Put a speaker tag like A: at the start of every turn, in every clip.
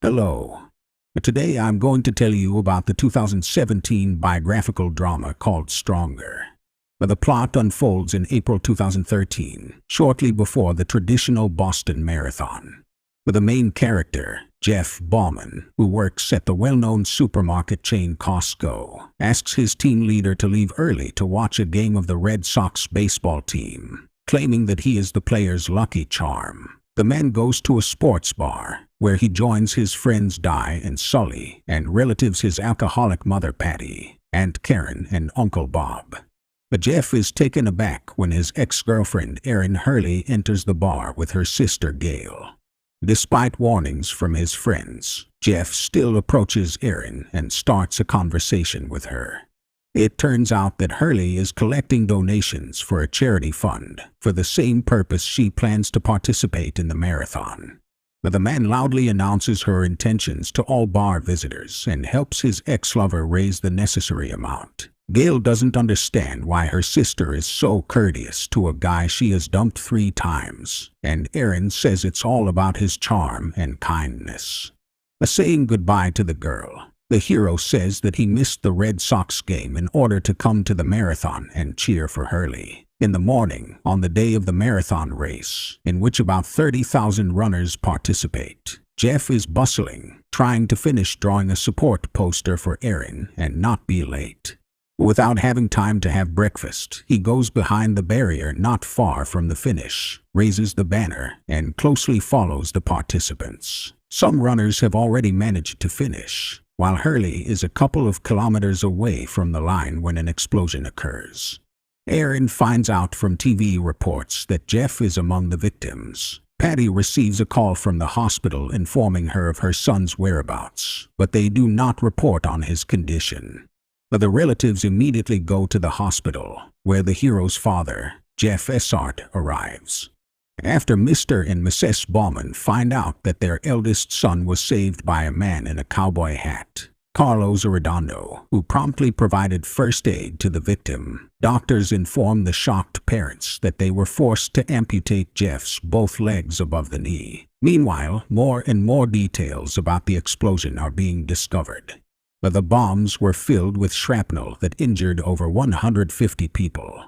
A: Hello. Today I'm going to tell you about the 2017 biographical drama called Stronger. The plot unfolds in April 2013, shortly before the traditional Boston Marathon. The main character, Jeff Bauman, who works at the well-known supermarket chain Costco, asks his team leader to leave early to watch a game of the Red Sox baseball team, claiming that he is the player's lucky charm. The man goes to a sports bar, where he joins his friends Di and Sully, and relatives his alcoholic mother Patty, Aunt Karen, and Uncle Bob. But Jeff is taken aback when his ex-girlfriend Erin Hurley enters the bar with her sister Gail. Despite warnings from his friends, Jeff still approaches Erin and starts a conversation with her. It turns out that Hurley is collecting donations for a charity fund for the same purpose she plans to participate in the marathon. But the man loudly announces her intentions to all bar visitors and helps his ex-lover raise the necessary amount. Gail doesn't understand why her sister is so courteous to a guy she has dumped 3 times, and Erin says it's all about his charm and kindness. Saying goodbye to the girl, the hero says that he missed the Red Sox game in order to come to the marathon and cheer for Hurley. In the morning, on the day of the marathon race, in which about 30,000 runners participate, Jeff is bustling, trying to finish drawing a support poster for Erin and not be late. Without having time to have breakfast, he goes behind the barrier not far from the finish, raises the banner, and closely follows the participants. Some runners have already managed to finish, while Hurley is a couple of kilometers away from the line when an explosion occurs. Erin finds out from TV reports that Jeff is among the victims. Patty receives a call from the hospital informing her of her son's whereabouts, but they do not report on his condition. But the relatives immediately go to the hospital, where the hero's father, Jeff Essart, arrives. After Mr. and Mrs. Bauman find out that their eldest son was saved by a man in a cowboy hat, Carlos Arredondo, who promptly provided first aid to the victim, doctors inform the shocked parents that they were forced to amputate Jeff's both legs above the knee. Meanwhile, more and more details about the explosion are being discovered. But the bombs were filled with shrapnel that injured over 150 people.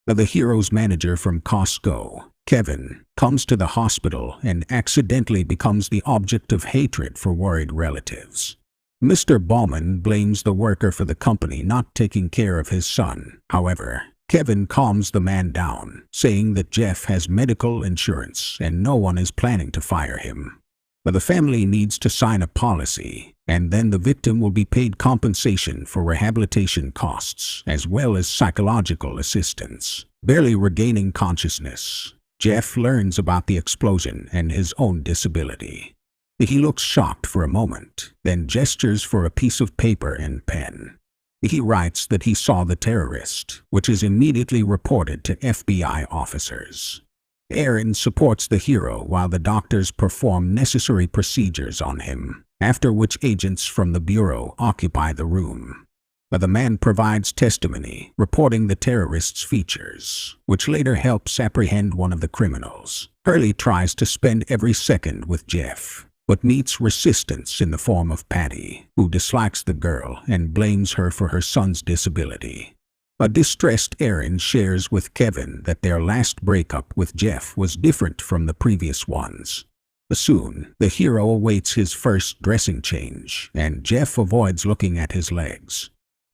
A: The hero's manager from Costco, Kevin, comes to the hospital and accidentally becomes the object of hatred for worried relatives. Mr. Bauman blames the worker for the company not taking care of his son. However, Kevin calms the man down, saying that Jeff has medical insurance and no one is planning to fire him. But the family needs to sign a policy, and then the victim will be paid compensation for rehabilitation costs as well as psychological assistance. Barely regaining consciousness, Jeff learns about the explosion and his own disability. He looks shocked for a moment, then gestures for a piece of paper and pen. He writes that he saw the terrorist, which is immediately reported to FBI officers. Erin supports the hero while the doctors perform necessary procedures on him, after which agents from the bureau occupy the room. But the man provides testimony, reporting the terrorist's features, which later helps apprehend one of the criminals. Hurley tries to spend every second with Jeff, but meets resistance in the form of Patty, who dislikes the girl and blames her for her son's disability. A distressed Erin shares with Kevin that their last breakup with Jeff was different from the previous ones. Soon, the hero awaits his first dressing change, and Jeff avoids looking at his legs.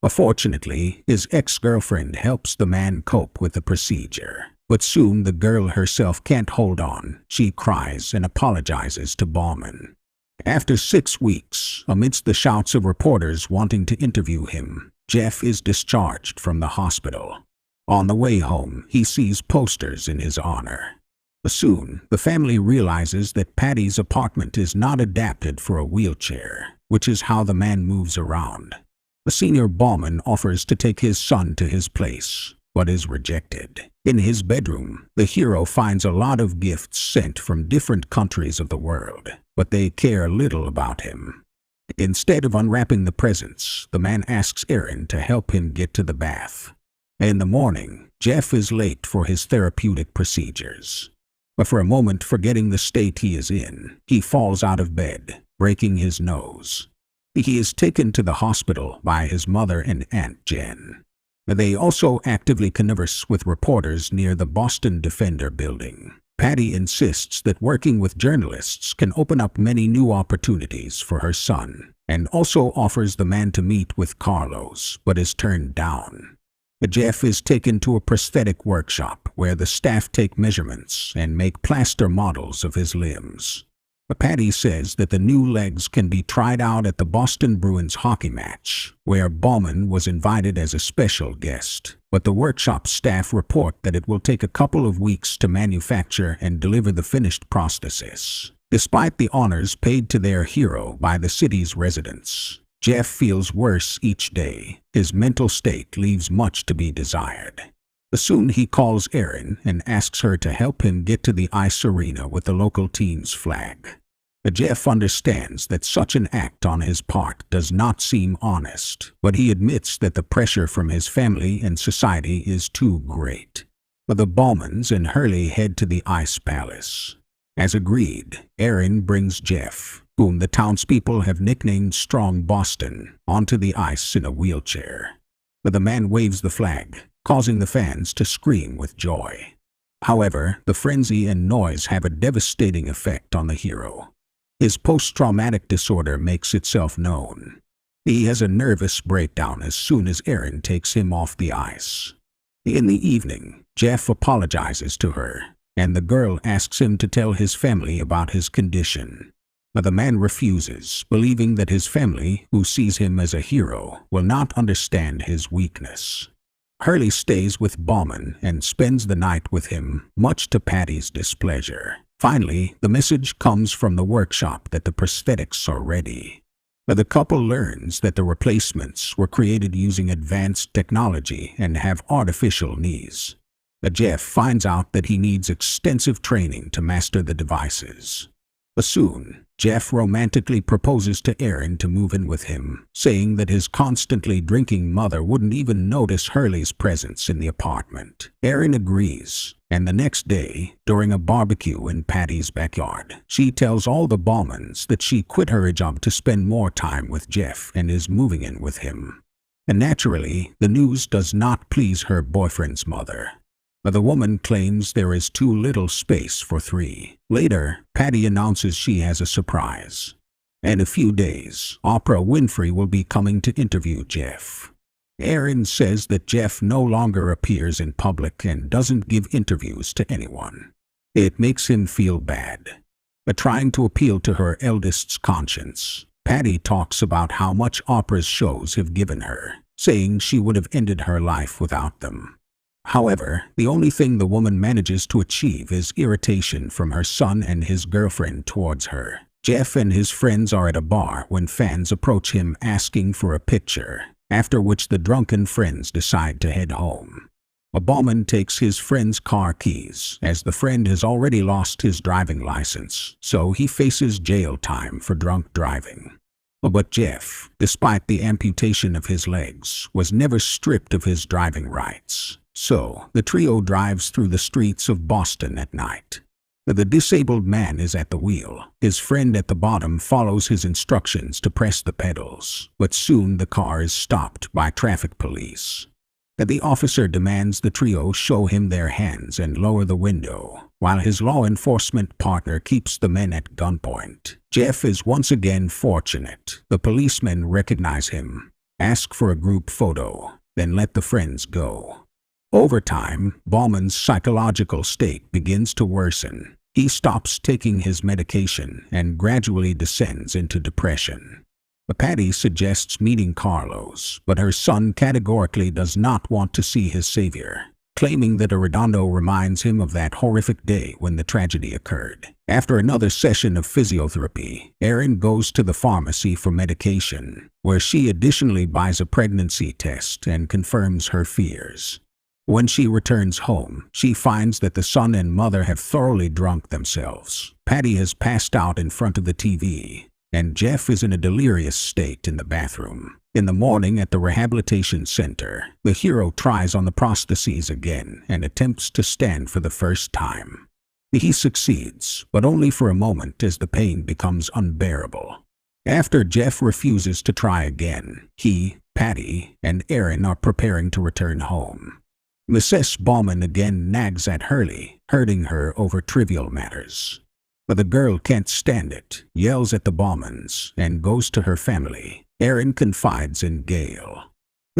A: Fortunately, his ex-girlfriend helps the man cope with the procedure. But soon the girl herself can't hold on. She cries and apologizes to Bauman. After 6 weeks, amidst the shouts of reporters wanting to interview him, Jeff is discharged from the hospital. On the way home, he sees posters in his honor. Soon, the family realizes that Patty's apartment is not adapted for a wheelchair, which is how the man moves around. The senior Bauman offers to take his son to his place, but is rejected. In his bedroom, the hero finds a lot of gifts sent from different countries of the world, but they care little about him. Instead of unwrapping the presents, the man asks Erin to help him get to the bath. In the morning, Jeff is late for his therapeutic procedures. But for a moment forgetting the state he is in, he falls out of bed, breaking his nose. He is taken to the hospital by his mother and Aunt Jen. They also actively converse with reporters near the Boston Defender building. Patty insists that working with journalists can open up many new opportunities for her son, and also offers the man to meet with Carlos, but is turned down. Jeff is taken to a prosthetic workshop where the staff take measurements and make plaster models of his limbs. Patty says that the new legs can be tried out at the Boston Bruins hockey match, where Bauman was invited as a special guest, but the workshop staff report that it will take a couple of weeks to manufacture and deliver the finished prosthesis. Despite the honors paid to their hero by the city's residents, Jeff feels worse each day. His mental state leaves much to be desired. Soon he calls Erin and asks her to help him get to the ice arena with the local team's flag. Jeff understands that such an act on his part does not seem honest, but he admits that the pressure from his family and society is too great. The Baumans and Hurley head to the ice palace. As agreed, Erin brings Jeff, whom the townspeople have nicknamed Strong Boston, onto the ice in a wheelchair. The man waves the flag, causing the fans to scream with joy. However, the frenzy and noise have a devastating effect on the hero. His post-traumatic disorder makes itself known. He has a nervous breakdown as soon as Erin takes him off the ice. In the evening, Jeff apologizes to her, and the girl asks him to tell his family about his condition. But the man refuses, believing that his family, who sees him as a hero, will not understand his weakness. Hurley stays with Bauman and spends the night with him, much to Patty's displeasure. Finally, the message comes from the workshop that the prosthetics are ready. The couple learns that the replacements were created using advanced technology and have artificial knees. Jeff finds out that he needs extensive training to master the devices. Soon, Jeff romantically proposes to Erin to move in with him, saying that his constantly drinking mother wouldn't even notice Hurley's presence in the apartment. Erin agrees, and the next day, during a barbecue in Patty's backyard, she tells all the Baumans that she quit her job to spend more time with Jeff and is moving in with him. And naturally, the news does not please her boyfriend's mother. The woman claims there is too little space for three. Later, Patty announces she has a surprise. In a few days, Oprah Winfrey will be coming to interview Jeff. Erin says that Jeff no longer appears in public and doesn't give interviews to anyone. It makes him feel bad. But trying to appeal to her eldest's conscience, Patty talks about how much Oprah's shows have given her, saying she would have ended her life without them. However, the only thing the woman manages to achieve is irritation from her son and his girlfriend towards her. Jeff and his friends are at a bar when fans approach him asking for a picture, after which the drunken friends decide to head home. Bauman takes his friend's car keys, as the friend has already lost his driving license, so he faces jail time for drunk driving. But Jeff, despite the amputation of his legs, was never stripped of his driving rights. So, the trio drives through the streets of Boston at night. The disabled man is at the wheel. His friend at the bottom follows his instructions to press the pedals, but soon the car is stopped by traffic police. The officer demands the trio show him their hands and lower the window, while his law enforcement partner keeps the men at gunpoint. Jeff is once again fortunate. The policemen recognize him, ask for a group photo, then let the friends go. Over time, Bauman's psychological state begins to worsen. He stops taking his medication and gradually descends into depression. Patty suggests meeting Carlos, but her son categorically does not want to see his savior, claiming that Arredondo reminds him of that horrific day when the tragedy occurred. After another session of physiotherapy, Erin goes to the pharmacy for medication, where she additionally buys a pregnancy test and confirms her fears. When she returns home, she finds that the son and mother have thoroughly drunk themselves. Patty has passed out in front of the TV, and Jeff is in a delirious state in the bathroom. In the morning at the rehabilitation center, the hero tries on the prostheses again and attempts to stand for the first time. He succeeds, but only for a moment as the pain becomes unbearable. After Jeff refuses to try again, he, Patty, and Aaron are preparing to return home. Mrs. Bauman again nags at Hurley, hurting her over trivial matters. But the girl can't stand it, yells at the Baumans, and goes to her family. Aaron confides in Gail.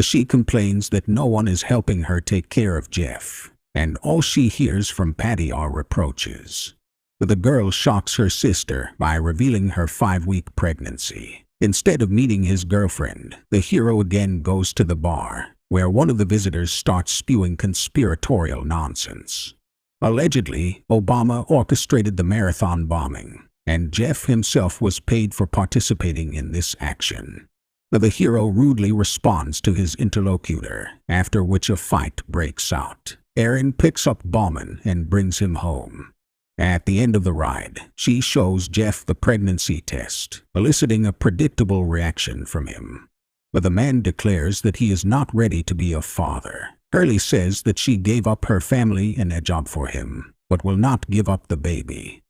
A: She complains that no one is helping her take care of Jeff, and all she hears from Patty are reproaches. But the girl shocks her sister by revealing her 5-week pregnancy. Instead of meeting his girlfriend, the hero again goes to the bar, where one of the visitors starts spewing conspiratorial nonsense. Allegedly, Obama orchestrated the marathon bombing, and Jeff himself was paid for participating in this action. The hero rudely responds to his interlocutor, after which a fight breaks out. Aaron picks up Bauman and brings him home. At the end of the ride, she shows Jeff the pregnancy test, eliciting a predictable reaction from him. But the man declares that he is not ready to be a father. Hurley says that she gave up her family and a job for him, but will not give up the baby.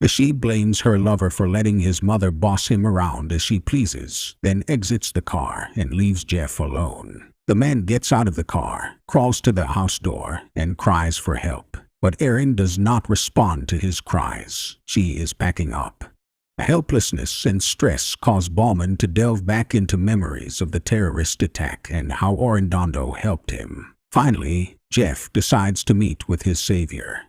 A: She blames her lover for letting his mother boss him around as she pleases, then exits the car and leaves Jeff alone. The man gets out of the car, crawls to the house door, and cries for help. But Aaron does not respond to his cries. She is packing up. Helplessness and stress cause Bauman to delve back into memories of the terrorist attack and how Arredondo helped him. Finally, Jeff decides to meet with his savior.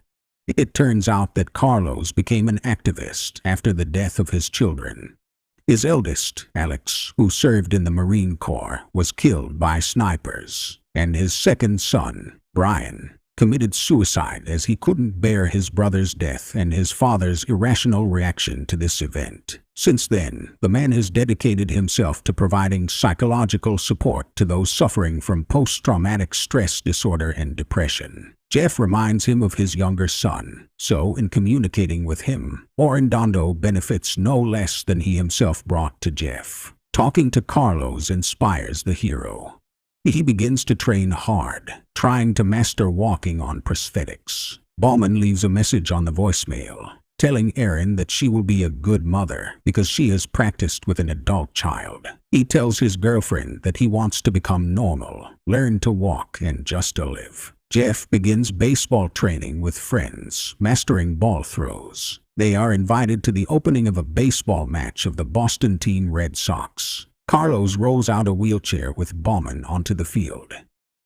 A: It turns out that Carlos became an activist after the death of his children. His eldest, Alex, who served in the Marine Corps, was killed by snipers, and his second son, Brian, committed suicide as he couldn't bear his brother's death and his father's irrational reaction to this event. Since then, the man has dedicated himself to providing psychological support to those suffering from post-traumatic stress disorder and depression. Jeff reminds him of his younger son, so in communicating with him, Arredondo benefits no less than he himself brought to Jeff. Talking to Carlos inspires the hero. He begins to train hard, trying to master walking on prosthetics. Bauman leaves a message on the voicemail, telling Aaron that she will be a good mother because she has practiced with an adult child. He tells his girlfriend that he wants to become normal, learn to walk, and just to live. Jeff begins baseball training with friends, mastering ball throws. They are invited to the opening of a baseball match of the Boston team Red Sox. Carlos rolls out a wheelchair with Bauman onto the field.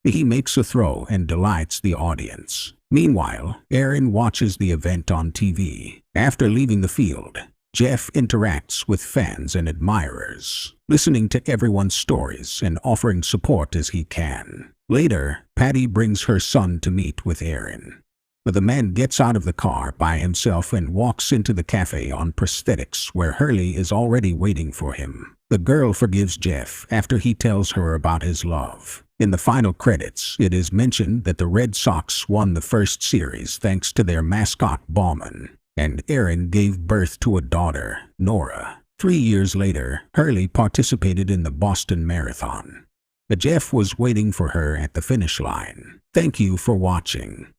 A: He makes a throw and delights the audience. Meanwhile, Aaron watches the event on TV. After leaving the field, Jeff interacts with fans and admirers, listening to everyone's stories and offering support as he can. Later, Patty brings her son to meet with Aaron. But the man gets out of the car by himself and walks into the cafe on prosthetics where Hurley is already waiting for him. The girl forgives Jeff after he tells her about his love. In the final credits, it is mentioned that the Red Sox won the first series thanks to their mascot Bauman, and Aaron gave birth to a daughter, Nora. 3 years later, Hurley participated in the Boston Marathon. But Jeff was waiting for her at the finish line. Thank you for watching.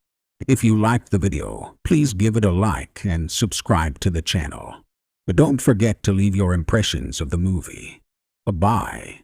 A: If you liked the video, please give it a like and subscribe to the channel. But don't forget to leave your impressions of the movie. Bye-bye.